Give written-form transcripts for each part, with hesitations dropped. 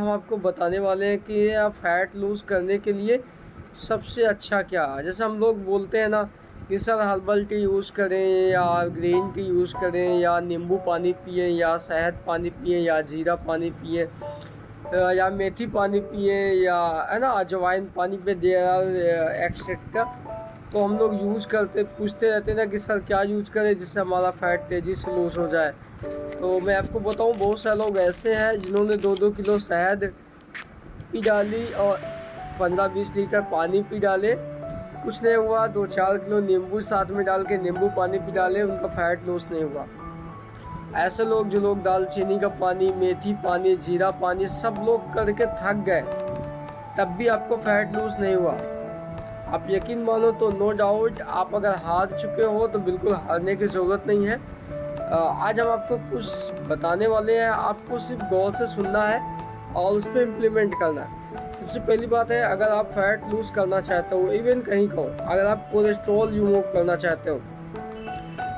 हम आपको बताने वाले हैं कि आप फैट लूज़ करने के लिए सबसे अच्छा क्या है। जैसे हम लोग बोलते हैं ना कि सर हर्बल टी यूज़ करें या ग्रीन टी यूज़ करें या नींबू पानी पिएं या शहद पानी पिएं या जीरा पानी पिएं या मेथी पानी पिए या है ना अजवाइन पानी पे दे एक्सेट्रा। तो हम लोग यूज़ करते पूछते रहते हैं ना कि सर क्या यूज़ करें जिससे हमारा फैट तेज़ी से लूज़ हो जाए। तो मैं आपको बताऊं बहुत सारे लोग ऐसे हैं जिन्होंने 2-2 किलो शहद पी डाली और 15-20 लीटर पानी पी डाले, कुछ नहीं हुआ। 2-4 किलो नींबू साथ में डाल के नींबू पानी पी डाले, उनका फैट लूज़ नहीं हुआ। ऐसे लोग जो लोग दालचीनी का पानी, मेथी पानी, जीरा पानी सब लोग करके थक गए, तब भी आपको फैट लूज़ नहीं हुआ। आप यकीन मानो तो नो डाउट आप अगर हार चुके हो तो बिल्कुल हारने की ज़रूरत नहीं है। आज हम आपको कुछ बताने वाले हैं, आपको सिर्फ गौर से सुनना है और उस पर इम्प्लीमेंट करना है। सबसे पहली बात है, अगर आप फैट लूज़ करना चाहते हो, इवन कहीं का हो, अगर आप कोलेस्ट्रॉल रिमूव करना चाहते हो,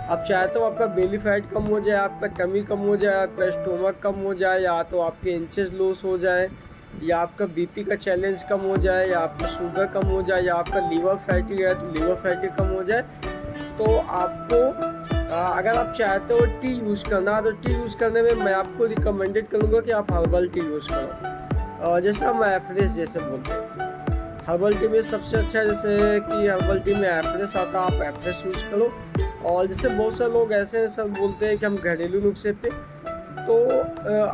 आप चाहते हो आपका बेली फैट कम हो जाए, आपका टमी कम हो जाए, आपका स्टोमक कम हो जाए, या तो आपके इंचेस लूज हो जाए, या आपका बीपी का चैलेंज कम हो जाए, या आपका शुगर कम हो जाए, या आपका लीवर फैटी है तो लीवर फैटी कम हो जाए, तो आपको अगर आप चाहते हो टी यूज़ करना, तो टी यूज़ करने में मैं आपको रिकमेंडेड करूँगा कि आप हर्बल टी यूज़ करो। जैसे हम एफ्रेश जैसे बोलते हैं, हर्बल टी में सबसे अच्छा जैसे कि हर्बल टी में एफ्रेश आता है, आप एफ्रेश यूज़ करो। और जैसे बहुत सारे लोग ऐसे हैं सब बोलते हैं कि हम घरेलू नुस्खे पे, तो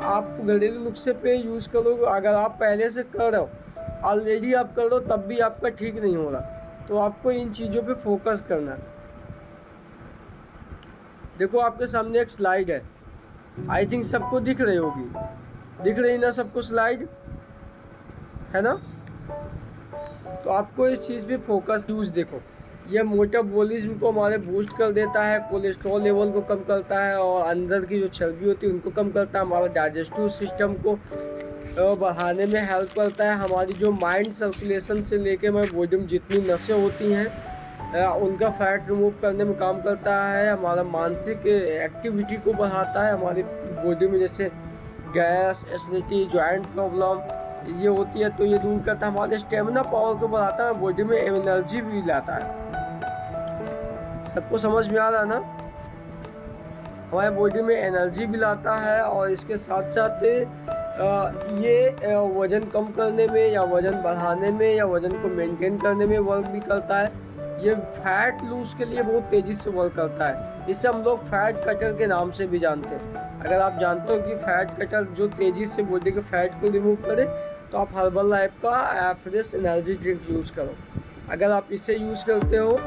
आप घरेलू नुस्खे पे यूज़ करो। अगर आप पहले से कर रहे हो, ऑलरेडी आप कर रहे हो, तब भी आपका ठीक नहीं हो रहा, तो आपको इन चीज़ों पे फोकस करना है। देखो आपके सामने एक स्लाइड है, आई थिंक सबको दिख रही होगी, दिख रही ना सबको स्लाइड, है ना? तो आपको इस चीज़ पे फोकस यूज़ देखो, यह मेटाबॉलिज्म को हमारे बूस्ट कर देता है, कोलेस्ट्रॉल लेवल को कम करता है और अंदर की जो चर्बी होती है उनको कम करता है, हमारा डाइजेस्टिव सिस्टम को बढ़ाने में हेल्प करता है, हमारी जो माइंड सर्कुलेशन से लेके हमारी बॉडी में जितनी नसें होती हैं उनका फैट रिमूव करने में काम करता है, हमारा मानसिक एक्टिविटी को बढ़ाता है, हमारी बॉडी में जैसे गैस, एसिडिटी, जॉइंट प्रॉब्लम ये होती है तो ये दूर करता है, हमारे स्टेमिना पावर को बढ़ाता है, बॉडी में एनर्जी भी लाता है। सबको समझ में आ रहा है ना? हमारे बॉडी में एनर्जी भी लाता है और इसके साथ साथ ये वज़न कम करने में या वज़न बढ़ाने में या वज़न को मेंटेन करने में वर्क भी करता है। ये फैट लूज़ के लिए बहुत तेज़ी से वर्क करता है, इसे हम लोग फैट कटर के नाम से भी जानते हैं। अगर आप जानते हो कि फैट कटर जो तेज़ी से बॉडी के फैट को रिमूव करे, तो आप हर्बल लाइफ का फ्रेश एनर्जी ड्रिंक यूज़ करो। अगर आप इसे यूज़ करते हो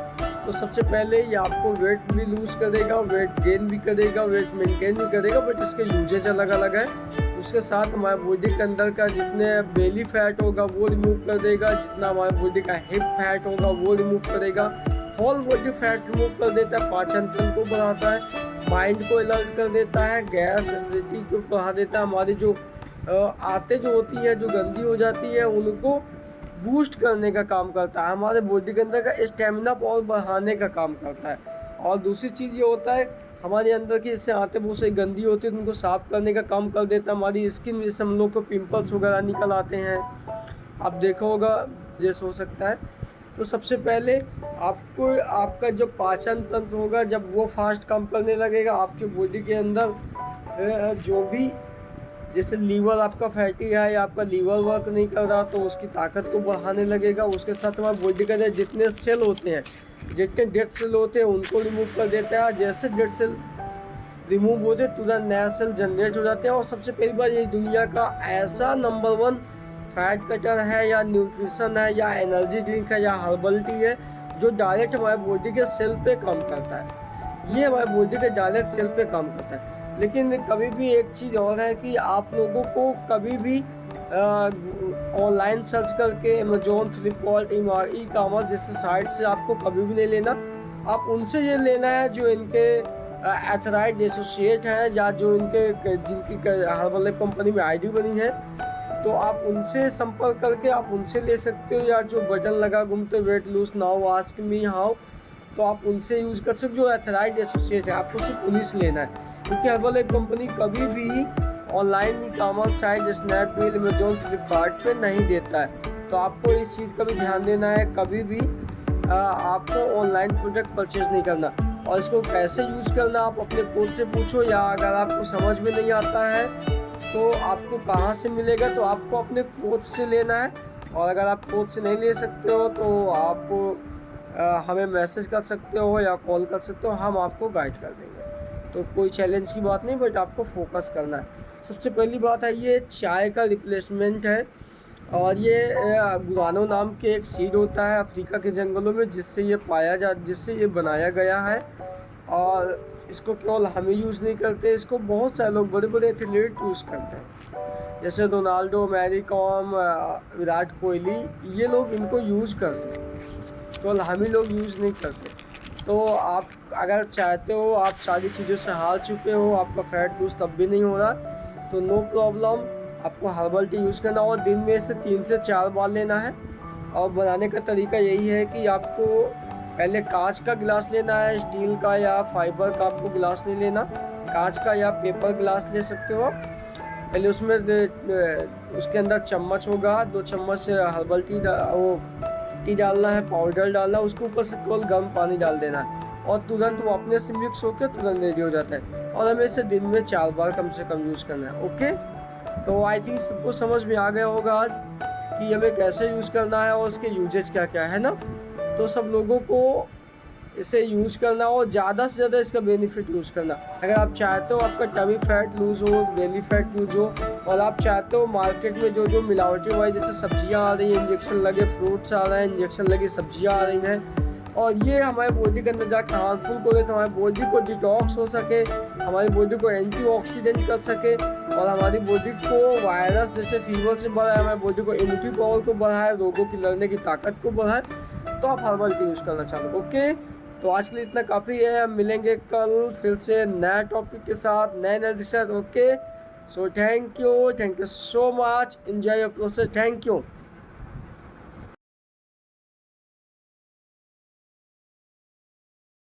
तो सबसे पहले ये आपको वेट भी लूज़ करेगा, वेट गेन भी करेगा, वेट मेंटेन भी करेगा, बट इसके यूजेज अलग अलग है। उसके साथ हमारे बॉडी के अंदर का जितने बेली फैट होगा वो रिमूव कर देगा, जितना हमारे बॉडी का हिप फैट होगा वो रिमूव करेगा, होल बॉडी फैट रिमूव कर देता है, पाचन तंत्र को बढ़ाता है, माइंड को अलर्ट कर देता है, गैस एसिडिटी को बढ़ा देता है, हमारी जो आंतें जो होती हैं जो गंदी हो जाती है उनको बूस्ट करने का काम करता है, हमारे बॉडी के अंदर का स्टेमिना पावर बढ़ाने का काम करता है। और दूसरी चीज़ ये होता है, हमारे अंदर की जैसे आंतें बहुत सारी गंदी होती है उनको साफ़ करने का काम कर देता है, हमारी स्किन जैसे हम लोग को पिंपल्स वगैरह निकल आते हैं, आप देखा होगा जैसे हो सकता है। तो सबसे पहले आपको आपका जो पाचन तंत्र होगा जब वो फास्ट काम करने लगेगा, आपके बॉडी के अंदर जो भी जैसे लीवर आपका फैटी है या आपका लीवर वर्क नहीं कर रहा तो उसकी ताकत को बढ़ाने लगेगा। उसके साथ हमारे बॉडी के अंदर जितने सेल होते हैं, जितने डेड सेल होते हैं उनको रिमूव कर देता है। जैसे डेड सेल रिमूव होते तुरंत नया सेल जनरेट हो जाते हैं। और सबसे पहली बार ये दुनिया का ऐसा नंबर 1 फैट कटर है या न्यूट्रिशन है या एनर्जी ड्रिंक है या हर्बल टी है जो डायरेक्ट हमारे बॉडी के सेल पे काम करता है। ये हमारे बॉडी के डायरेक्ट सेल पे काम करता है। लेकिन कभी भी एक चीज़ और है कि आप लोगों को कभी भी ऑनलाइन सर्च करके अमेजोन, फ्लिपकार्ट, ई कॉमर्स जैसे साइट से आपको कभी भी नहीं लेना। आप उनसे ये लेना है जो इनके एथराइज्ड एसोसिएट हैं या जो इनके जिनकी हर्बल कंपनी में आईडी बनी है, तो आप उनसे संपर्क करके आप उनसे ले सकते हो। या जो बटन लगा घूमते weight lose now ask me how, तो आप उनसे यूज़ कर सकते हो जो एथराइज्ड एसोसिएट है। आपको सिर्फ उन्हीं से लेना है, क्योंकि हर्बल कंपनी कभी भी online e commerce site Snapdeal, Amazon, Flipkart पे नहीं देता है। तो आपको इस चीज़ का भी ध्यान देना है, कभी भी आपको ऑनलाइन प्रोडक्ट परचेज नहीं करना। और इसको कैसे यूज करना आप अपने कोच से पूछो, या अगर आपको समझ में नहीं आता है तो आपको कहाँ से मिलेगा, तो आपको अपने कोच से लेना है। और अगर आप कोच से नहीं ले सकते हो तो आप हमें मैसेज कर सकते हो या कॉल कर सकते हो, हम आपको गाइड कर देंगे। तो कोई चैलेंज की बात नहीं, बट आपको फोकस करना है। सबसे पहली बात है, ये चाय का रिप्लेसमेंट है। और ये गुआनो नाम के एक सीड होता है अफ्रीका के जंगलों में, जिससे ये बनाया गया है। और इसको केवल हम ही यूज़ नहीं करते, इसको बहुत सारे लोग, बड़े बड़े एथलीट यूज़ करते हैं, जैसे रोनाल्डो, मैरी कॉम, विराट कोहली, ये लोग इनको यूज़ करते हैं, केवल हम ही लोग यूज़ नहीं करते। तो आप अगर चाहते हो, आप सारी चीज़ों से हार चुके हो, आपका फैट लूज तब भी नहीं हो रहा, तो नो प्रॉब्लम, आपको हर्बल टी यूज़ करना और दिन में से 3 से 4 बार लेना है। और बनाने का तरीका यही है कि आपको पहले कांच का गिलास लेना है, स्टील का या फाइबर का आपको गिलास नहीं लेना, कांच का या पेपर गिलास ले सकते हो। पहले उसमें उसके अंदर चम्मच होगा, 2 चम्मच हर्बल टी डालना है, पाउडर डालना, उसको ऊपर से केवल गर्म पानी डाल देना है और तुरंत वो अपने से मिक्स होकर तुरंत रेडी हो जाता है। और हमें इसे दिन में 4 बार कम से कम यूज़ करना है। ओके, तो आई थिंक सबको समझ में आ गया होगा आज कि हमें कैसे यूज़ करना है और उसके यूजेज क्या क्या है ना। तो सब लोगों को इसे यूज करना और ज़्यादा से ज़्यादा इसका बेनिफिट यूज़ करना। अगर आप चाहते हो आपका टमी फैट लूज़ हो, बेली फैट लूज हो, और आप चाहते हो मार्केट में जो मिलावटी वाली जैसे सब्जियां आ रही हैं, इंजेक्शन लगे फ्रूट्स आ रहे हैं, इंजेक्शन लगी सब्जियां आ रही हैं, और ये हमारे बॉडी के अंदर जाकर हार्मफुल करे, तो हमारी बॉडी को डिटॉक्स हो सके, हमारी बॉडी को एंटीऑक्सीडेंट कर सके, और हमारी बॉडी को वायरस जैसे फीवर से बढ़ाए, हमारी बॉडी को इम्यूनिटी पावर को बढ़ाए, रोगों की लड़ने की ताकत को बढ़ाए, तो आप हर्बल टी यूज़ करना चाहो। ओके, तो आज के लिए इतना काफ़ी है। हम मिलेंगे कल फिर से नए टॉपिक के साथ, नए एनर्जी के साथ। Okay, so thank you so much, enjoy your process, thank you.